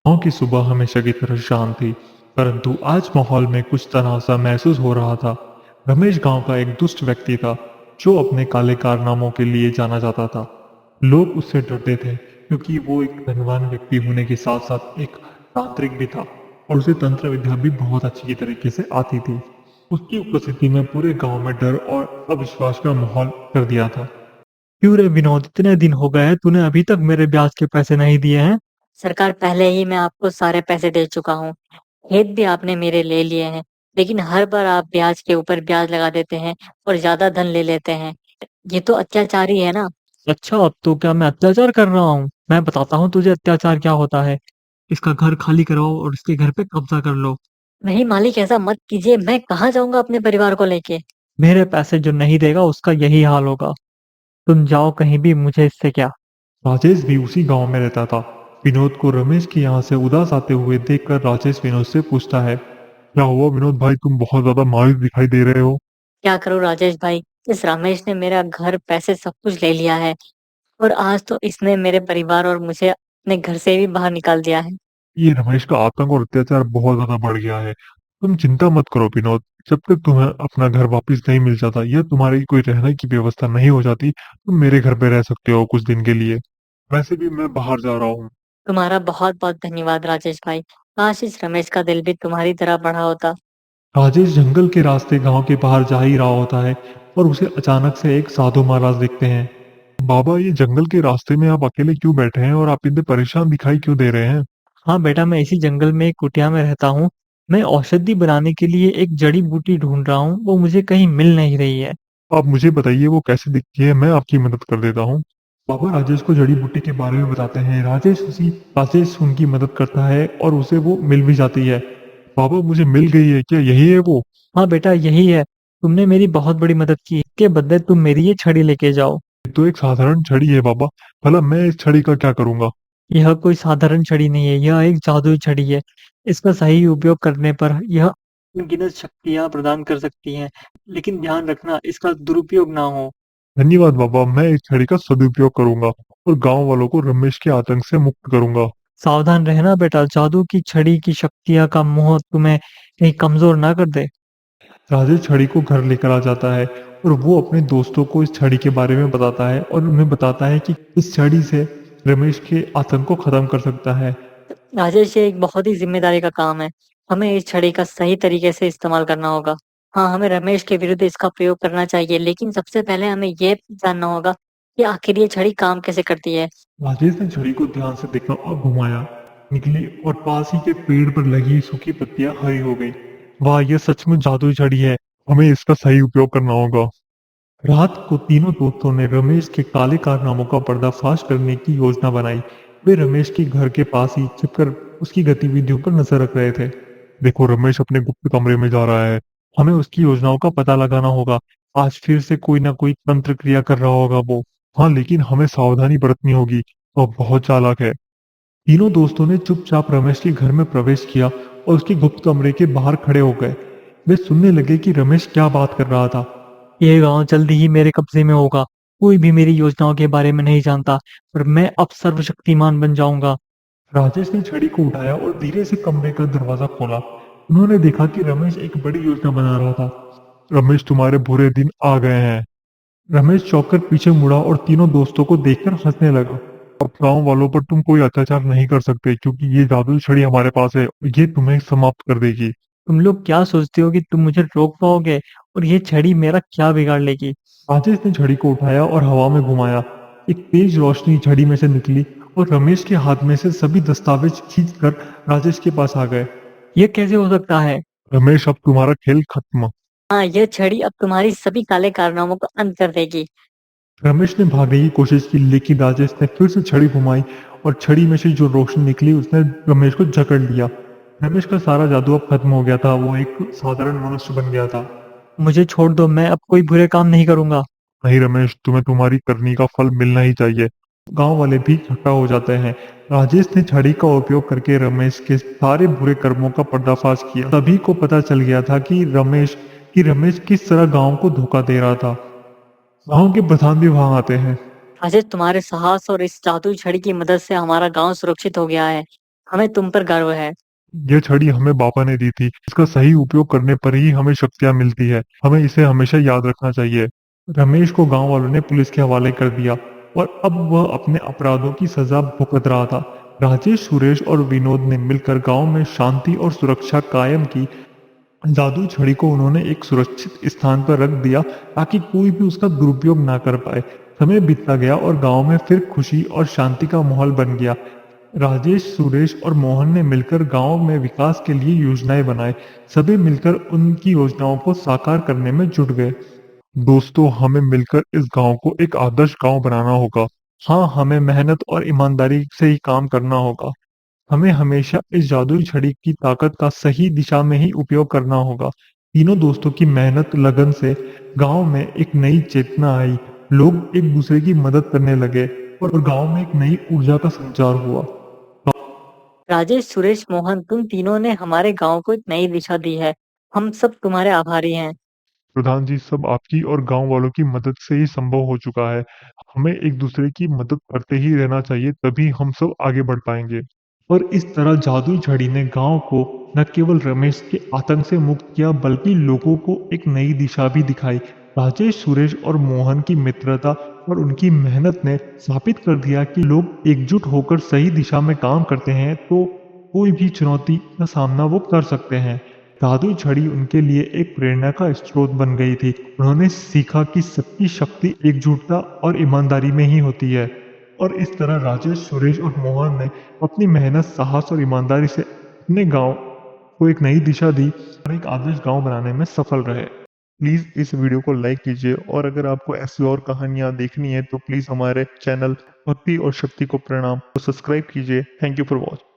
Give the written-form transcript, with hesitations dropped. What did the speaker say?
गांव की सुबह हमेशा की तरह शांत थी, परंतु आज माहौल में कुछ तनाव सा महसूस हो रहा था। रमेश गांव का एक दुष्ट व्यक्ति था, जो अपने काले कारनामों के लिए जाना जाता था। लोग उससे डरते थे, क्योंकि वो एक धनवान व्यक्ति होने के साथ साथ एक तांत्रिक भी था, और उसे तंत्र विद्या भी बहुत अच्छी तरीके से आती थी। उसकी उपस्थिति में पूरे गांव में डर और अविश्वास का माहौल कर दिया था। क्यों रे विनोद, इतने दिन हो गए हैं, तूने अभी तक मेरे ब्याज के पैसे नहीं दिए हैं। सरकार, पहले ही मैं आपको सारे पैसे दे चुका हूँ। खेत भी आपने मेरे ले लिए हैं, लेकिन हर बार आप ब्याज के ऊपर ब्याज लगा देते हैं और ज्यादा धन ले लेते हैं। ये तो अत्याचार ही है ना। अच्छा, अब तो क्या मैं अत्याचार कर रहा हूँ? मैं बताता हूँ तुझे अत्याचार क्या होता है। इसका घर खाली कराओ और इसके घर पे कब्जा कर लो। नहीं मालिक, ऐसा मत कीजिए। मैं कहाँ जाऊंगा अपने परिवार को लेके। मेरे पैसे जो नहीं देगा उसका यही हाल होगा। तुम जाओ कहीं भी, मुझे इससे क्या। राजेश भी उसी गांव में रहता था। विनोद को रमेश के यहाँ से उदास आते हुए देखकर राजेश विनोद से पूछता है, क्या हुआ विनोद भाई, तुम बहुत ज्यादा मायूस दिखाई दे रहे हो। क्या करूँ राजेश भाई, इस रमेश ने मेरा घर, पैसे, सब कुछ ले लिया है। और आज तो इसने मेरे परिवार और मुझे अपने घर से भी बाहर निकाल दिया है। ये रमेश का आतंक और अत्याचार बहुत ज्यादा बढ़ गया है। तुम चिंता मत करो विनोद, जब तक तुम्हें अपना घर वापस नहीं मिल जाता या तुम्हारी कोई रहने की व्यवस्था नहीं हो जाती, तुम मेरे घर पे रह सकते हो कुछ दिन के लिए। वैसे भी मैं बाहर जा रहा हूँ। तुम्हारा बहुत बहुत धन्यवाद राजेश भाई। काश इस रमेश का दिल भी तुम्हारी तरह बड़ा होता। राजेश जंगल के रास्ते गांव के बाहर जा ही रहा होता है, और उसे अचानक से एक साधु महाराज दिखते हैं। बाबा, ये जंगल के रास्ते में आप अकेले क्यों बैठे हैं और आप इतने परेशान दिखाई क्यों दे रहे हैं। हाँ बेटा, मैं इसी जंगल में एक कुटिया में रहता हूँ। मैं औषधि बनाने के लिए एक जड़ी बूटी ढूंढ रहा हूँ, वो मुझे कहीं मिल नहीं रही है। आप मुझे बताइए वो कैसे दिखती है, मैं आपकी मदद कर देता हूँ। बाबा राजेश को जड़ी बूटी के बारे में बताते हैं। राजेश उनकी मदद करता है और उसे वो मिल भी जाती है। बाबा, मुझे मिल गई है, क्या यही है वो। हाँ बेटा, यही है। तुमने मेरी बहुत बड़ी मदद की, इसके बदले तुम मेरी ये छड़ी लेके जाओ। ये तो एक साधारण छड़ी है बाबा, भला मैं इस छड़ी का क्या करूंगा। यह कोई साधारण छड़ी नहीं है, यह एक जादुई छड़ी है। इसका सही उपयोग करने पर यह अनगिनत शक्तियां प्रदान कर सकती हैं, लेकिन ध्यान रखना इसका दुरुपयोग ना हो। धन्यवाद बाबा, मैं इस छड़ी का सदुपयोग करूंगा और गांव वालों को रमेश के आतंक से मुक्त करूंगा। सावधान रहना बेटा, जादू की छड़ी की शक्तियां का मोह तुम्हें कहीं कमजोर ना कर दे। राजेश छड़ी को घर लेकर आ जाता है, और वो अपने दोस्तों को इस छड़ी के बारे में बताता है और उन्हें बताता है कि इस छड़ी से रमेश के आतंक को खत्म कर सकता है। राजेश, ये एक बहुत ही जिम्मेदारी का काम है। हमें इस छड़ी का सही तरीके से इस्तेमाल करना होगा। हाँ, हमें रमेश के विरुद्ध इसका प्रयोग करना चाहिए, लेकिन सबसे पहले हमें ये जानना होगा कि आखिर ये छड़ी काम कैसे करती है। राजेश ने छड़ी को ध्यान से देखा और घुमाया, निकली और पास ही के पेड़ पर लगी सूखी पत्तियां हरी हो गई। वाह, यह सचमुच जादुई छड़ी है, हमें इसका सही उपयोग करना होगा। रात को तीनों दोस्तों ने रमेश के काले कारनामों का पर्दाफाश करने की योजना बनाई। वे रमेश के घर के पास ही छिपकर उसकी गतिविधियों पर नजर रख रहे थे। देखो, रमेश अपने गुप्त कमरे में जा रहा है, हमें उसकी योजनाओं का पता लगाना होगा। आज फिर से कोई ना कोई तंत्र क्रिया कर रहा होगा वो। हाँ, लेकिन हमें सावधानी बरतनी होगी, वो बहुत चालाक है। तीनों दोस्तों ने चुपचाप रमेश के घर में प्रवेश किया और उसके गुप्त कमरे के बाहर खड़े हो गए। वे सुनने लगे कि रमेश क्या बात कर रहा था। ये गांव जल्दी ही मेरे कब्जे में होगा। कोई भी मेरी योजनाओं के बारे में नहीं जानता, पर मैं अब सर्वशक्तिमान बन जाऊंगा। राजेश ने छड़ी को उठाया और धीरे से कमरे का दरवाजा खोला। उन्होंने देखा कि रमेश एक बड़ी योजना बना रहा था। रमेश, तुम्हारे बुरे दिन आ गए हैं। रमेश चौंक कर पीछे मुड़ा और तीनों दोस्तों को देखकर हंसने लगा। अब गांव वालों पर तुम कोई अत्याचार नहीं कर सकते, क्योंकि ये जादुई छड़ी हमारे पास है, ये तुम्हें समाप्त कर देगी। तुम लोग क्या सोचते हो कि तुम मुझे रोक पाओगे? और ये छड़ी मेरा क्या बिगाड़ लेगी? राजेश ने छड़ी को उठाया और हवा में घुमाया। एक तेज रोशनी छड़ी में से निकली और रमेश के हाथ में से सभी दस्तावेज खींचकर राजेश के पास आ गए। ये कैसे हो सकता है? रमेश, अब तुम्हारा खेल खत्म। हाँ, यह छड़ी अब तुम्हारी सभी काले कारनामों का अंत कर देगी। रमेश ने भागने की कोशिश की, लेकिन राजेश ने फिर से छड़ी घुमाई और छड़ी में से जो रोशनी निकली उसने रमेश को जकड़ लिया। रमेश का सारा जादू अब खत्म हो गया था, वो एक साधारण मनुष्य बन गया था। मुझे छोड़ दो, मैं अब कोई बुरे काम नहीं करूंगा। नहीं रमेश, तुम्हें तुम्हारी करनी का फल मिलना ही चाहिए। गांव वाले भी इकट्ठा हो जाते हैं। राजेश ने छड़ी का उपयोग करके रमेश के सारे बुरे कर्मों का पर्दाफाश किया। सभी को पता चल गया था कि रमेश किस तरह गांव को धोखा दे रहा था। गांव के प्रधान भी वहां आते हैं। राजेश, तुम्हारे साहस और इस जादुई छड़ी की मदद से हमारा गांव सुरक्षित हो गया है। हमें तुम पर गर्व है। यह छड़ी हमें बाबा ने दी थी। इसका सही उपयोग करने पर ही हमें शक्तियां मिलती है। हमें इसे हमेशा याद रखना चाहिए। रमेश को गांव वालों ने पुलिस के हवाले कर दिया और अब वह अपने अपराधों की सजा भुगत रहा था। राजेश, सुरेश और विनोद ने मिलकर गांव में शांति और सुरक्षा कायम की। जादुई छड़ी को उन्होंने एक सुरक्षित स्थान पर रख दिया ताकि कोई भी उसका दुरुपयोग ना कर पाए। समय बीतता गया और गांव में फिर खुशी और शांति का माहौल बन गया। राजेश, सुरेश और मोहन ने मिलकर गांव में विकास के लिए योजनाएं बनाई। सभी मिलकर उनकी योजनाओं को साकार करने में जुट गए। दोस्तों, हमें मिलकर इस गांव को एक आदर्श गांव बनाना होगा। हाँ, हमें मेहनत और ईमानदारी से ही काम करना होगा। हमें हमेशा इस जादुई छड़ी की ताकत का सही दिशा में ही उपयोग करना होगा। तीनों दोस्तों की मेहनत, लगन से गांव में एक नई चेतना आई। लोग एक दूसरे की मदद करने लगे और गांव में एक नई ऊर्जा का संचार हुआ। राजेश, सुरेश, मोहन, तुम तीनों ने हमारे गांव को एक नई दिशा दी है। हम सब तुम्हारे आभारी हैं। प्रधान जी, सब आपकी और गांव वालों की मदद से ही संभव हो चुका है। हमें एक दूसरे की मदद करते ही रहना चाहिए, तभी हम सब आगे बढ़ पाएंगे। और इस तरह जादुई छड़ी ने गांव को न केवल रमेश के आतंक से मुक्त किया, बल्कि लोगों को एक नई दिशा भी दिखाई। राजेश, सुरेश और मोहन की मित्रता और उनकी मेहनत ने साबित कर दिया कि लोग एकजुट होकर सही दिशा में काम करते हैं तो कोई भी चुनौती का सामना वो कर सकते हैं। जादुई छड़ी उनके लिए एक प्रेरणा का स्रोत बन गई थी। उन्होंने सीखा कि सबकी शक्ति एकजुटता और ईमानदारी में ही होती है। और इस तरह राजेश, सुरेश और मोहन ने अपनी मेहनत, साहस और ईमानदारी से अपने गांव को एक नई दिशा दी और एक आदर्श गांव बनाने में सफल रहे। प्लीज इस वीडियो को लाइक कीजिए और अगर आपको ऐसी और कहानियां देखनी है तो प्लीज हमारे चैनल भक्ति और शक्ति को प्रणाम को सब्सक्राइब कीजिए। Thank you for watching.